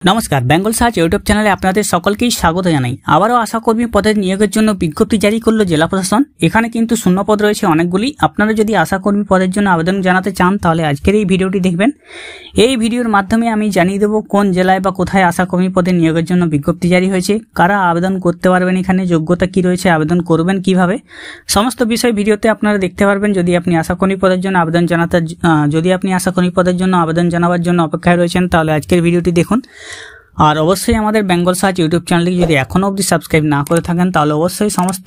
নমস্কার, Bengal search YouTube চ্যানেলে আপনাদের সকলকেই স্বাগত জানাই। আবারও আশাকর্মী পদের নিয়োগের জন্য বিজ্ঞপ্তি জারি করলো জেলা প্রশাসন। এখানে কিন্তু শূন্য পদ রয়েছে অনেকগুলি। আপনারা যদি আশাকর্মী পদের জন্য আবেদন জানাতে চান তাহলে আজকের এই ভিডিওটি দেখবেন। এই ভিডিওর মাধ্যমে আমি জানিয়ে দেবো কোন জেলায় বা কোথায় আশাকর্মী পদে নিয়োগের জন্য বিজ্ঞপ্তি জারি হয়েছে, কারা আবেদন করতে পারবেন, এখানে যোগ্যতা কি রয়েছে, আবেদন করবেন কিভাবে, সমস্ত বিষয় ভিডিওতে আপনারা দেখতে পারবেন। যদি আপনি আশাকর্মী পদের জন্য আবেদন জানাবার জন্য অপেক্ষায় রয়েছেন তাহলে আজকের ভিডিওটি দেখুন। আর অবশ্যই আমাদের বেঙ্গল সার্চ ইউটিউব চ্যানেলটি যদি এখনও অবধি সাবস্ক্রাইব না করে থাকেন তাহলে অবশ্যই সমস্ত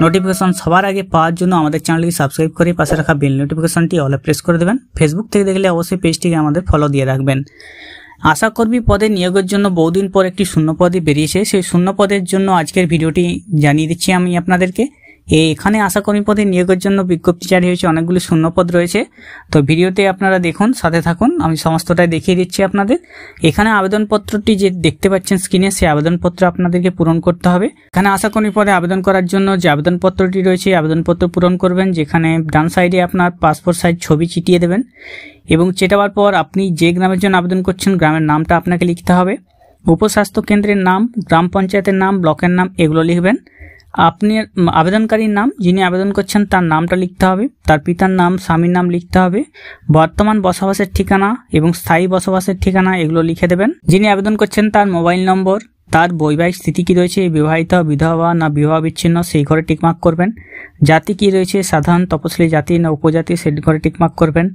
নোটিফিকেশন সবার আগে পাওয়ার জন্য আমাদের চ্যানেলটি সাবস্ক্রাইব করে পাশে রাখা বেল নোটিফিকেশনটি অলে প্রেস করে দেবেন। ফেসবুক থেকে দেখলে অবশ্যই পেজটিকে আমাদের ফলো দিয়ে রাখবেন। আশাকর্মী পদে নিয়োগের জন্য বহুদিন পর একটি শূন্যপদই বেরিয়েছে। সেই শূন্যপদের জন্য আজকের ভিডিওটি জানিয়ে দিচ্ছি আমি আপনাদেরকে। এখানে আশাকর্মী পদে নিয়োগের জন্য বিজ্ঞপ্তি জারি হয়েছে, অনেকগুলি শূন্যপদ রয়েছে। তো ভিডিওতে আপনারা দেখুন, সাথে থাকুন, আমি সমস্তটাই দেখিয়ে দিচ্ছি আপনাদের। এখানে আবেদনপত্রটি যে দেখতে পাচ্ছেন স্ক্রিনে, সেই আবেদনপত্র আপনাদেরকে পূরণ করতে হবে। এখানে আশাকর্মী পদে আবেদন করার জন্য যে আবেদনপত্রটি রয়েছে আবেদনপত্র পূরণ করবেন, যেখানে ডান সাইডে আপনার পাসপোর্ট সাইজ ছবি চিটিয়ে দেবেন এবং চেটাবার পর আপনি যে গ্রামের জন্য আবেদন করছেন গ্রামের নামটা আপনাকে লিখতে হবে। উপস্বাস্থ্য কেন্দ্রের নাম, গ্রাম পঞ্চায়েতের নাম, ব্লকের নাম এগুলো লিখবেন। আপনি আবেদনকারীর নাম, যিনি আবেদন করছেন তার নামটা লিখতে হবে, তার পিতার নাম, স্বামীর নাম লিখতে হবে, বর্তমান বসবাসের ঠিকানা এবং স্থায়ী বসবাসের ঠিকানা এগুলো লিখে দেবেন। যিনি আবেদন করছেন তার মোবাইল নম্বর, তার বৈবাহিক স্থিতি কী রয়েছে, বিবাহিত, বিধবা না বিবাহ বিচ্ছিন্ন, সেই ঘরে টিকমার্ক করবেন। জাতি কী রয়েছে, সাধারণ, তপশিলি জাতি না উপজাতি, সেই ঘরে টিকমার্ক করবেন।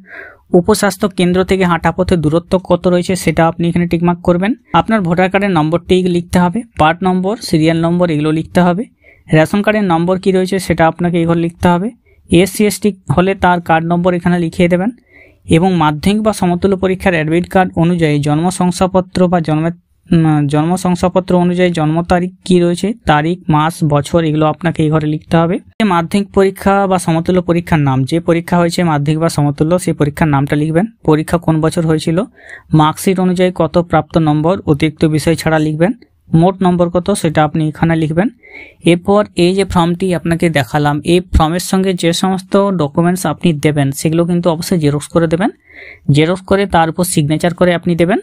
উপস্বাস্থ্য কেন্দ্র থেকে হাঁটা পথে দূরত্ব কত রয়েছে সেটা আপনি এখানে টিকমার্ক করবেন। আপনার ভোটার কার্ডের নম্বরটি লিখতে হবে, পার্ট নম্বর, সিরিয়াল নম্বর এগুলো লিখতে হবে। রেশন কার্ডের নম্বর কি রয়েছে সেটা আপনাকে এই ঘরে লিখতে হবে। এসসি এসটি হলে তার কার্ড নম্বর এখানে লিখিয়ে দেবেন এবং মাধ্যমিক বা সমতুল্য পরীক্ষার অ্যাডমিট কার্ড অনুযায়ী জন্ম শংসাপত্র অনুযায়ী জন্ম তারিখ কি রয়েছে, তারিখ, মাস, বছর এগুলো আপনাকে এই ঘরে লিখতে হবে। মাধ্যমিক পরীক্ষা বা সমতুল্য পরীক্ষার নাম, যে পরীক্ষা হয়েছে মাধ্যমিক বা সমতুল্য সেই পরীক্ষার নামটা লিখবেন। পরীক্ষা কোন বছর হয়েছিল, মার্কশিট অনুযায়ী কত প্রাপ্ত নম্বর, অতিরিক্ত বিষয় ছাড়া লিখবেন। মোট নম্বর কত সেটা আপনি এখানে লিখবেন। এরপর এই যে ফর্মটি আপনাকে দেখালাম, এই ফর্মের সঙ্গে যে সমস্ত ডকুমেন্টস আপনি দেবেন সেগুলো কিন্তু অবশ্যই জেরক্স করে দেবেন। জেরক্স করে তার উপর সিগনেচার করে আপনি দেবেন।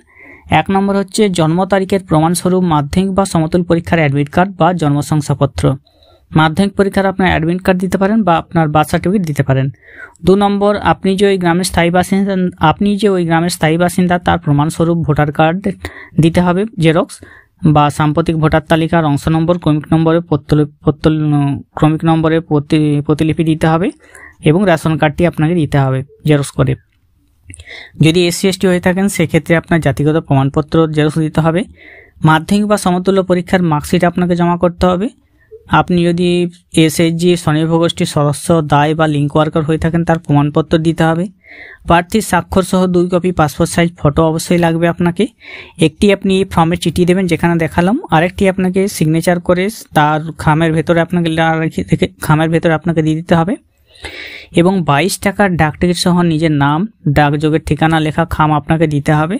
1 নম্বর হচ্ছে জন্ম তারিখের প্রমাণস্বরূপ মাধ্যমিক বা সমতুল পরীক্ষার অ্যাডমিট কার্ড বা জন্ম শংসাপত্র। মাধ্যমিক পরীক্ষার আপনার অ্যাডমিট কার্ড দিতে পারেন বা আপনার বার্থ সার্টিফিকেট দিতে পারেন। 2 নম্বর, আপনি যে ওই গ্রামের স্থায়ী বাসিন্দা তার প্রমাণস্বরূপ ভোটার কার্ড দিতে হবে জেরক্স, বা সাম্প্রতিক ভোটার তালিকার অংশ নম্বর, ক্রমিক নম্বরে প্রতিলিপি দিতে হবে এবং রেশন কার্ডটি আপনাকে দিতে হবে জেরক্স করে। যদি এসসি এসটি হয়ে থাকেন সেক্ষেত্রে আপনার জাতিগত প্রমাণপত্র জেরক্স দিতে হবে। মাধ্যমিক বা সমতুল্য পরীক্ষার মার্কশিট আপনাকে জমা করতে হবে। আপনি যদি এসএইচজি, স্বনির্ভর গোষ্ঠীর সদস্য, দায় বা লিঙ্ক ওয়ার্কার হয়ে থাকেন তার প্রমাণপত্র দিতে হবে। প্রার্থীর স্বাক্ষর সহ 2 কপি পাসপোর্ট সাইজ ফটো অবশ্যই লাগবে আপনাকে। একটি আপনি ফর্মে চিঠিয়ে দেবেন যেখানে দেখালাম, আরেকটি আপনাকে সিগনেচার করে তার খামের ভেতরে আপনাকে দিয়ে দিতে হবে এবং 22 টাকার ডাক টিকিট সহ নিজের নাম, ডাকযোগের ঠিকানা লেখা খাম আপনাকে দিতে হবে।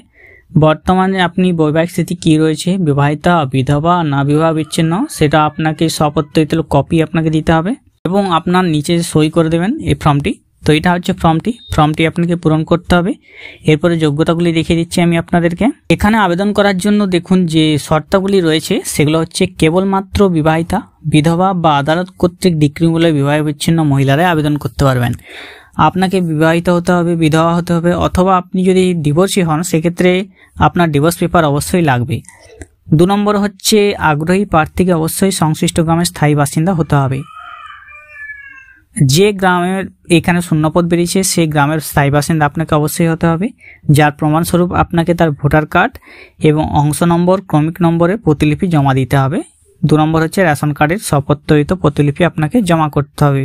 বর্তমানে আপনি বৈবাহিক স্থিতি কী রয়েছে, বিবাহিত, বিধবা না বিবাহ বিচ্ছিন্ন, সেটা আপনাকে সপত্রিত কপি আপনাকে দিতে হবে এবং আপনার নিচে সই করে দেবেন এই ফর্মটি। তো এটা হচ্ছে ফর্মটি আপনাকে পূরণ করতে হবে। এরপরে যোগ্যতাগুলি দেখিয়ে দিচ্ছি আমি আপনাদেরকে। এখানে আবেদন করার জন্য দেখুন যে শর্তাবলী রয়েছে সেগুলো হচ্ছে কেবলমাত্র বিবাহিতা, বিধবা বা আদালত কর্তৃক ডিক্রি মূল্যে বিবাহ বিচ্ছিন্ন মহিলারাই আবেদন করতে পারবেন। আপনাকে বিবাহিত হতে হবে, বিধবা হতে হবে, অথবা আপনি যদি ডিভোর্সি হন সেক্ষেত্রে আপনার ডিভোর্স পেপার অবশ্যই লাগবে। 2 নম্বর হচ্ছে আগ্রহী প্রার্থীকে অবশ্যই সংশ্লিষ্ট গ্রামের স্থায়ী বাসিন্দা হতে হবে। যে গ্রামের এখানে শূন্যপদ বেরিয়েছে সেই গ্রামের স্থায়ী বাসিন্দা আপনাকে অবশ্যই হতে হবে, যার প্রমাণস্বরূপ আপনাকে তার ভোটার কার্ড এবং অংশ নম্বর, ক্রমিক নম্বরে প্রতিলিপি জমা দিতে হবে। 2 নম্বর হচ্ছে রেশন কার্ডের সপত্রিত প্রতিলিপি আপনাকে জমা করতে হবে।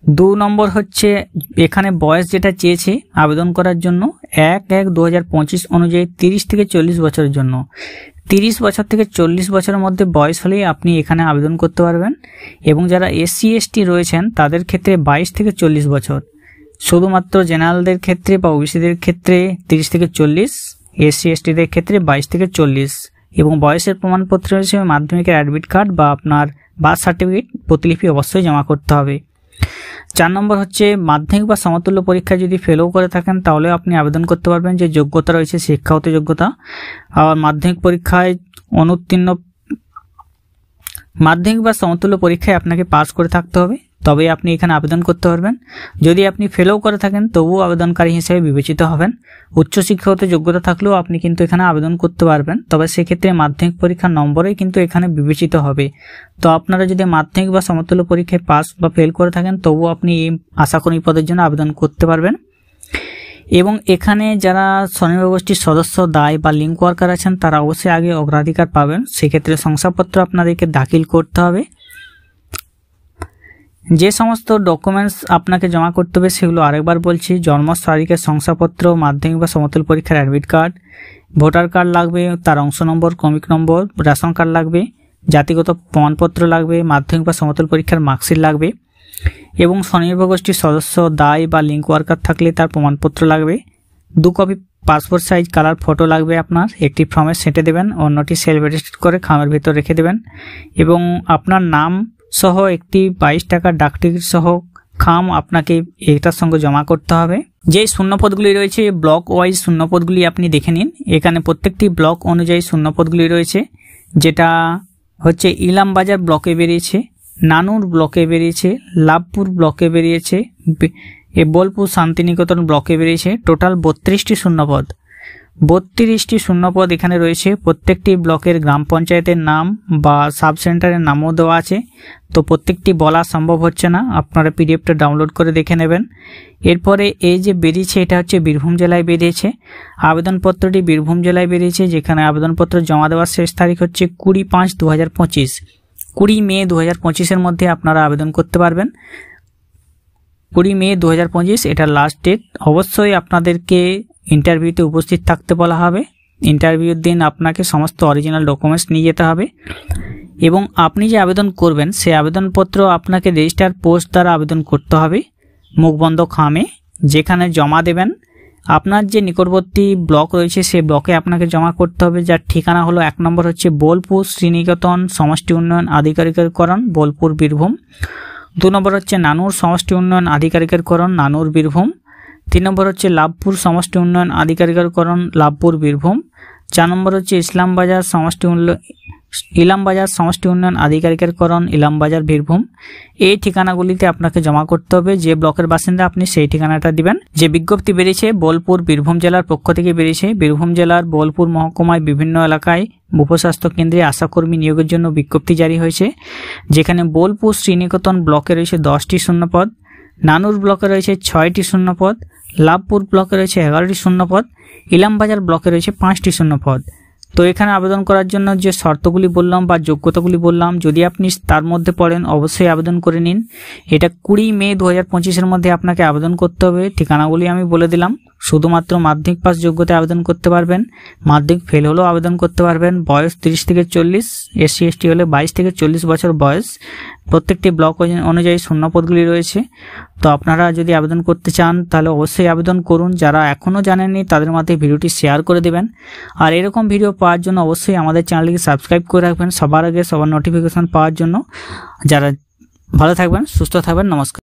2 নম্বর হচ্ছে এখানে বয়স যেটা চেয়েছে আবেদন করার জন্য 1/1/2025 অনুযায়ী 30 থেকে 40 বছরের জন্য। 30 বছর থেকে 40 বছরের মধ্যে বয়স হলেই আপনি এখানে আবেদন করতে পারবেন এবং যারা এসসি এসটি রয়েছেন তাদের ক্ষেত্রে 22 থেকে 40 বছর। শুধুমাত্র জেনারেলদের ক্ষেত্রে বা ওবিসিদের ক্ষেত্রে 30 থেকে 40, এসসি এসটিদের ক্ষেত্রে 22 থেকে 40 এবং বয়সের প্রমাণপত্র হিসেবে মাধ্যমিকের অ্যাডমিট কার্ড বা আপনার বার্থ সার্টিফিকেট প্রতিলিপি অবশ্যই জমা করতে হবে। 4 নম্বর হচ্ছে মাধ্যমিক বা সমতুল্য পরীক্ষায় যদি ফেলও করে থাকেন তাহলে আপনি আবেদন করতে পারবেন। যে যোগ্যতা রয়েছে শিক্ষাগত যোগ্যতা, আর মাধ্যমিক পরীক্ষায় অনুত্তীর্ণ, মাধ্যমিক বা সমতুল্য পরীক্ষায় আপনাকে পাস করে থাকতে হবে, তবে আপনি এখানে আবেদন করতে পারবেন। যদি আপনি ফেলও করে থাকেন তবুও আবেদনকারী হিসেবে বিবেচিত হবেন। উচ্চশিক্ষাগত যোগ্যতা থাকলেও আপনি কিন্তু এখানে আবেদন করতে পারবেন, তবে সেক্ষেত্রে মাধ্যমিক পরীক্ষার নম্বরেই কিন্তু এখানে বিবেচিত হবে। তো আপনারা যদি মাধ্যমিক বা সমতুল্য পরীক্ষায় পাস বা ফেল করে থাকেন তবুও আপনি এই আশাকর্মী পদের জন্য আবেদন করতে পারবেন। এবং এখানে যারা স্বনির্ভর গোষ্ঠীর সদস্য, দায় বা লিঙ্ক ওয়ার্কার আছেন তারা অবশ্যই আগে অগ্রাধিকার পাবেন। সেক্ষেত্রে শংসাপত্র আপনাদেরকে দাখিল করতে হবে। যে সমস্ত ডকুমেন্টস আপনাকে জমা করতে হবে সেগুলো আরেকবার বলছি: জন্ম তারিখের শংসাপত্র, মাধ্যমিক বা সমতুল্য পরীক্ষার অ্যাডমিট কার্ড, ভোটার কার্ড লাগবে, তার অংশ নম্বর, ক্রমিক নম্বর, রেশন কার্ড লাগবে, জাতিগত প্রমাণপত্র লাগবে, মাধ্যমিক বা সমতুল্য পরীক্ষার মার্কশিট লাগবে, এবং স্বনির্ভর গোষ্ঠীর সদস্য, দায় বা লিঙ্ক ওয়ার্কার থাকলে তার প্রমাণপত্র লাগবে। 2 copy passport size colour photo লাগবে আপনার, একটি ফর্মে সেঁটে দেবেন, অন্যটি সেলফ অ্যাটেস্টেড করে খামের ভিতর রেখে দেবেন, এবং আপনার নাম সহ একটি 22 টাকার ডাক টিকিট সহ খাম আপনাকে এটার সঙ্গে জমা করতে হবে। যে শূন্যপদগুলি রয়েছে ব্লক ওয়াইজ শূন্যপদগুলি আপনি দেখে নিন। এখানে প্রত্যেকটি ব্লক অনুযায়ী শূন্যপদগুলি রয়েছে, যেটা হচ্ছে ইলামবাজার ব্লকে বেরিয়েছে, নানুর ব্লকে বেরিয়েছে, লাভপুর ব্লকে বেরিয়েছে, বোলপুর শান্তিনিকেতন ব্লকে বেরিয়েছে। টোটাল 32টি শূন্যপদ। 32টি শূন্যপদ এখানে রয়েছে। প্রত্যেকটি ব্লকের গ্রাম পঞ্চায়েতের নাম বা সাব সেন্টারের নামও দেওয়া আছে। তো প্রত্যেকটি বলা সম্ভব হচ্ছে না, আপনারা পিডিএফটা ডাউনলোড করে দেখে নেবেন। এরপরে এই যে বেরিয়েছে এটা হচ্ছে বীরভূম জেলায় বেরিয়েছে। আবেদনপত্রটি বীরভূম জেলায় বেরিয়েছে, যেখানে আবেদনপত্র জমা দেওয়ার শেষ তারিখ হচ্ছে 20/5/2025। 20 মে 2025-এর মধ্যে আপনারা আবেদন করতে পারবেন। 20 মে 2025 এটা লাস্ট ডেট। অবশ্যই আপনাদেরকে ইন্টারভিউতে উপস্থিত থাকতে বলা হবে। ইন্টারভিউর দিন আপনাকে সমস্ত অরিজিনাল ডকুমেন্টস নিয়ে যেতে হবে, এবং আপনি যে আবেদন করবেন সেই আবেদনপত্র আপনাকে রেজিস্টার পোস্ট দ্বারা আবেদন করতে হবে মুখবন্ধ খামে, যেখানে জমা দেবেন। আপনার যে নিকটবর্তী ব্লক রয়েছে সেই ব্লকে আপনাকে জমা করতে হবে, যার ঠিকানা হলো 1 নম্বর হচ্ছে বোলপুর শ্রীনিকেতন সমষ্টি উন্নয়ন আধিকারিকেরকরণ, বোলপুর বীরভূম। 2 নম্বর হচ্ছে নানুর সমষ্টি উন্নয়ন আধিকারিকেরকরণ, নানুর বীরভূম। 3 নম্বর হচ্ছে লাভপুর সমষ্টি উন্নয়ন আধিকারিকেরকরণ, লাভপুর বীরভূম। 4 নম্বর হচ্ছে ইলামবাজার সমষ্টি উন্নয়ন আধিকারিকেরকরণ, ইলামবাজার বীরভূম। এই ঠিকানাগুলিতে আপনাকে জমা করতে হবে। যে ব্লকের বাসিন্দা আপনি সেই ঠিকানাটা দিবেন। যে বিজ্ঞপ্তি বেরিয়েছে বোলপুর বীরভূম জেলার পক্ষ থেকে বেরিয়েছে। বীরভূম জেলার বোলপুর মহকুমায় বিভিন্ন এলাকায় উপস্বাস্থ্য কেন্দ্রে আশাকর্মী নিয়োগের জন্য বিজ্ঞপ্তি জারি হয়েছে, যেখানে বোলপুর শ্রীনিকেতন ব্লকে রয়েছে 10টি শূন্যপদ, নানুর ব্লকে রয়েছে 6টি শূন্যপদ, লাভপুর ব্লকে রয়েছে 11টি শূন্যপদ, ইলামবাজার ব্লকে রয়েছে 5টি শূন্যপদ। তো এখানে আবেদন করার জন্য যে শর্তগুলি বললাম বা যোগ্যতাগুলি বললাম, যদি আপনি তার মধ্যে পড়েন অবশ্যই আবেদন করে নিন। এটা 20 মে 2025-এর মধ্যে আপনাকে আবেদন করতে হবে। ঠিকানাগুলি আমি বলে দিলাম। শুধুমাত্র মাধ্যমিক পাস যোগ্যতায় আবেদন করতে পারবেন, মাধ্যমিক ফেল হলেও আবেদন করতে পারবেন। বয়স 30 থেকে 40, SC ST হলে 22 থেকে 40 বছর বয়স। প্রত্যেকটি ব্লক অনুযায়ী শূন্যপদগুলি রয়েছে। তো আপনারা যদি আবেদন করতে চান তাহলে অবশ্যই আবেদন করুন। যারা এখনও জানেননি তাদের মধ্যে ভিডিওটি শেয়ার করে দেবেন। আর এরকম ভিডিও পাওয়ার জন্য অবশ্যই আমাদের চ্যানেলটিকে সাবস্ক্রাইব করে রাখবেন সবার আগে, সবার নোটিফিকেশন পাওয়ার জন্য। যারা ভালো থাকবেন, সুস্থ থাকবেন, নমস্কার।